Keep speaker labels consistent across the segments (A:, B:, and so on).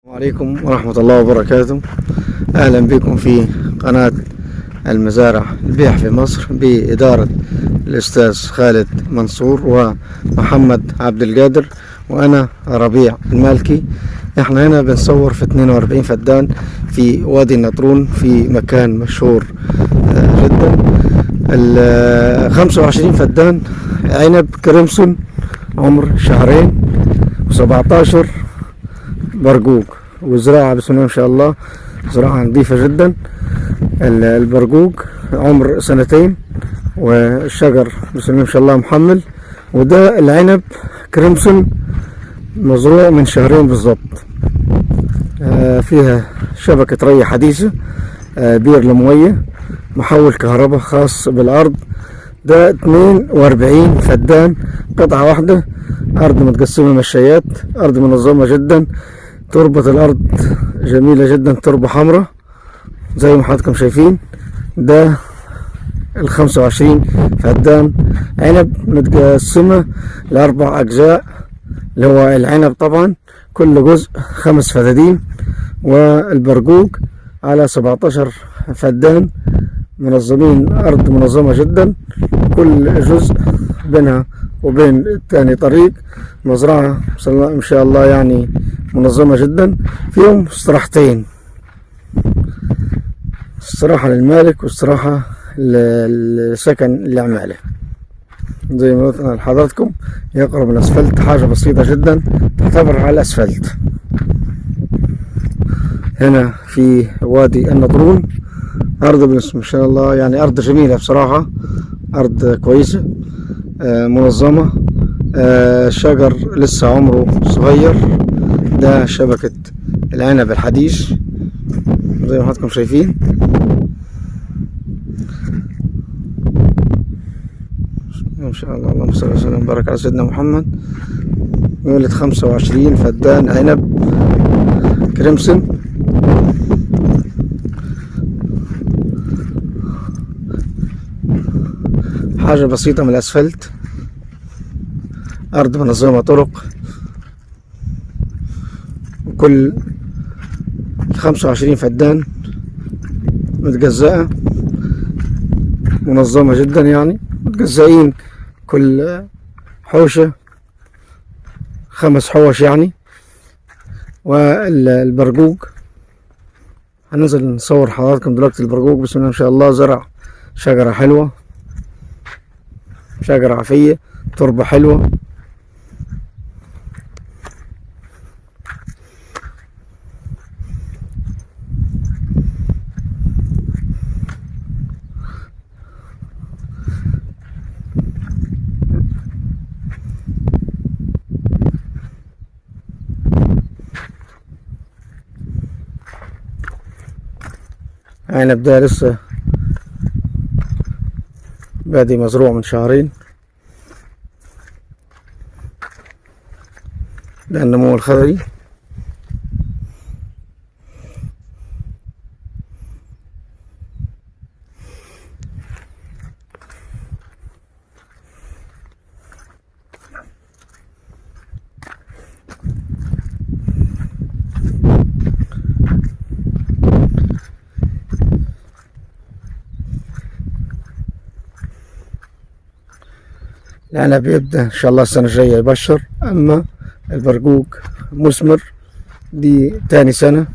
A: السلام عليكم ورحمة الله وبركاته. أهلا بكم في قناة المزارع البيع في مصر بإدارة الأستاذ خالد منصور ومحمد عبد القادر وأنا ربيع المالكي. احنا هنا بنصور في 42 فدان في وادي النطرون في مكان مشهور جدا. 25 فدان عنب كريمسون عمر شهرين و17 برقوق، وزراعة بسم الله ما شاء الله، زراعة نظيفة جدا. البرقوق عمر سنتين، والشجر بسم الله ما شاء الله محمل. وده العنب كريمسون مزروع من شهرين بالضبط. فيها شبكة ري حديثة، بير لموية، محول كهرباء خاص بالأرض. ده 42 فدان قطعة واحدة، أرض متقسمة مشايات، أرض منظمة جدا. تربة الأرض جميلة جدا، تربة حمراء زي ما حضراتكم شايفين. ده 25 فدان عنب متقسمة لأربع أجزاء، اللي هو العنب طبعا كل جزء 5 فدادين، والبرقوق على 17 فدان منظمين. أرض منظمة جدا، كل جزء بينها وبين الثاني طريق. مزرعة إن شاء الله يعني منظمة جدا. فيهم استراحتين، استراحة للمالك واستراحة لسكن العمالة. زي ما قلت لحضراتكم يقرب من الأسفلت، حاجة بسيطة جدا تعتبر على الأسفلت. هنا في وادي النطرون أرض بسم شاء الله يعني أرض جميلة بصراحة، أرض كويسة منظمة. الشجر لسه عمره صغير. ده شبكة العنب الحديث زي ما حضراتكم شايفين. ما شاء الله، اللهم صل وسلم وبارك على سيدنا محمد. مولد 25 فدان عنب كريمسون. حاجة بسيطة من الأسفلت، أرض منظمة، طرق. كل 25 فدان متجزأة، منظمة جدا يعني، متجزئين كل حوشة 5 حوش يعني. والبرقوق هننزل نصور حضراتكم دلوقتي. البرقوق بسم الله ما شاء الله زرع شجرة حلوة، شجرة عافية، تربة حلوة. عنب ده لسه بادي مزروع من شهرين. ده النمو الخضري. العنب بيبدأ إن شاء الله السنة الجاية يبشر، أما البرقوق مثمر، دي تاني سنة.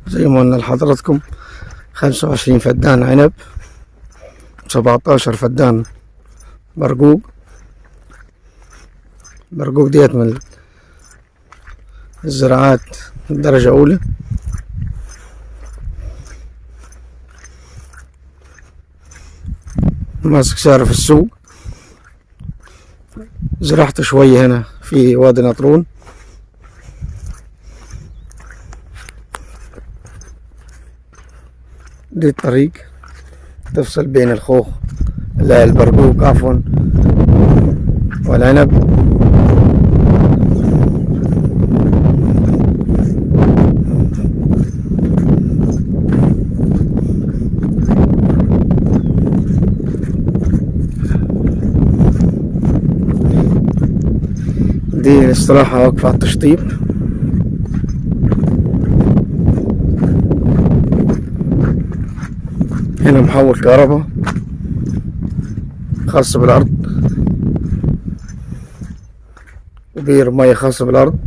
A: زي ما قلنا لحضراتكم 25 فدان عنب، 17 فدان برقوق. برقوق ديت من الزراعات درجة أولى. ماسك سعر في السوق. زرعت شوية هنا في وادي نطرون. دي الطريق تفصل بين الخوخ، لا البرقوق عفوا، والعنب. دي الاستراحة واقفة على التشطيب. هنا محول كهرباء خاص بالأرض، وبير مية خاص بالأرض.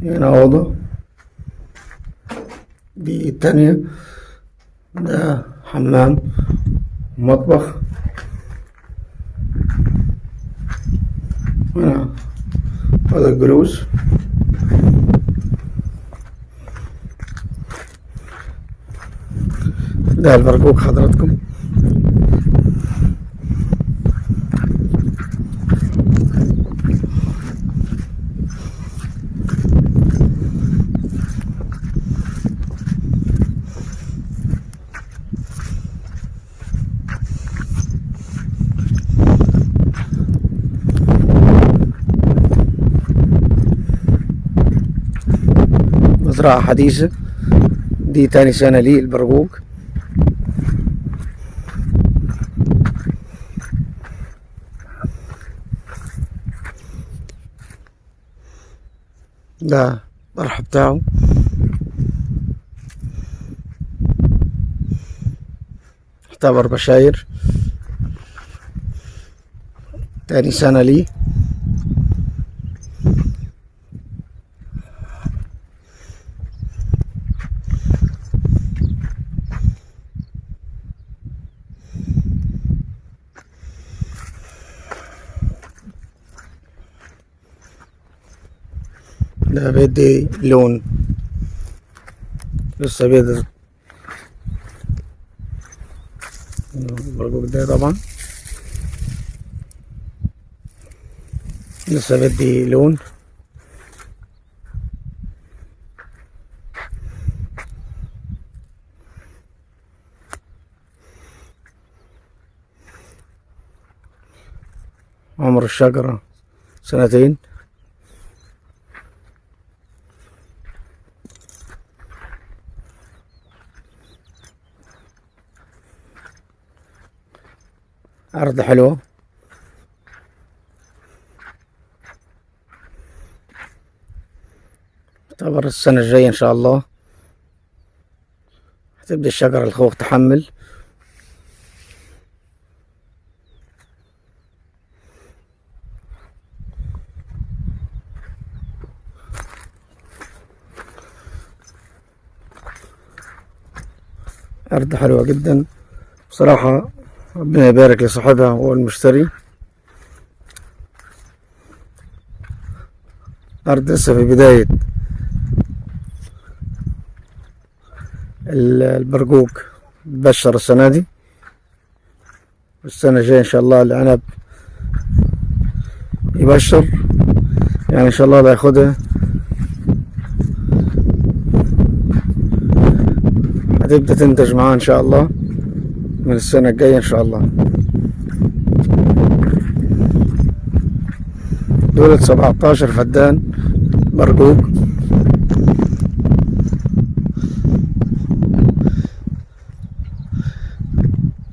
A: هنا أوضة، دي التانية، ده حمام ومطبخ. هنا هذا الجلوس. ده البرقوق حضراتكم. مزرعة حديثة، دي تاني سنة لي البرقوق. ده الطرح بتاعه. اعتبر بشاير، تاني سنة لي. ده بيدي لون، لسه بيدي البرقوق ده طبعا لسه بدي لون. عمر الشجرة سنتين. أرض حلوة. اعتبر السنة الجاية إن شاء الله هتبدأ الشجرة الخوخ تحمل. أرض حلوة جدا بصراحة، ربنا يبارك لصاحبها والمشتري. أرض لسه في بداية البرقوق، بشر السنة دي، والسنة الجاية إن شاء الله العنب يبشر، يعني إن شاء الله هياخدها، هتبدأ تنتج معاه إن شاء الله من السنة الجاية إن شاء الله. دولة 17 فدان برقوق.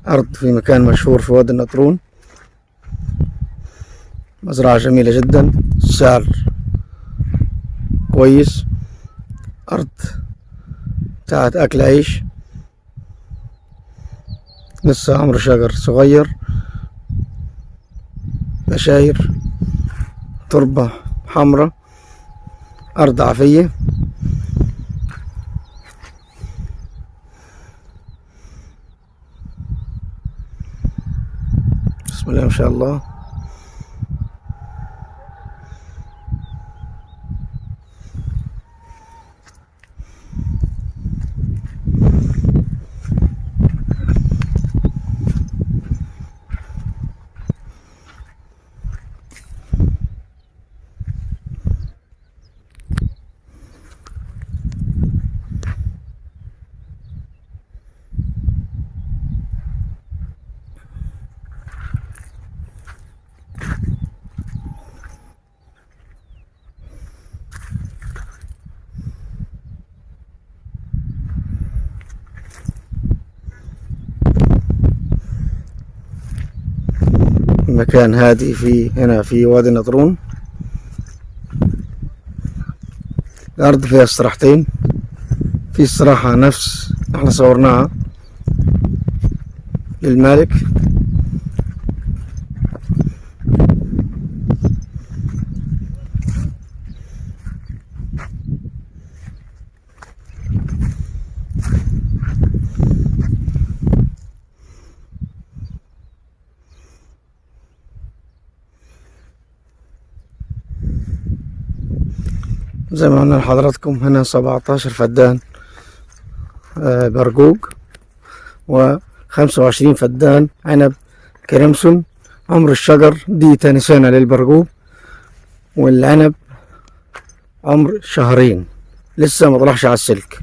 A: أرض في مكان مشهور في وادي النطرون. مزرعة جميلة جدا، سعر كويس، أرض بتاعت أكل عيش، لسه عمر شجر صغير، بشاير، تربة حمراء، أرض عافية. بسم الله ما شاء الله. مكان هادي هنا في وادي النطرون. الأرض فيها استراحتين، في استراحة نفس احنا صورناها للمالك، زي ما قلنا لحضراتكم. هنا 17 فدان برقوق و25 فدان عنب كريمسون. عمر الشجر دي تاني سنة للبرقوق، والعنب عمر شهرين لسه ما طلعش على السلك.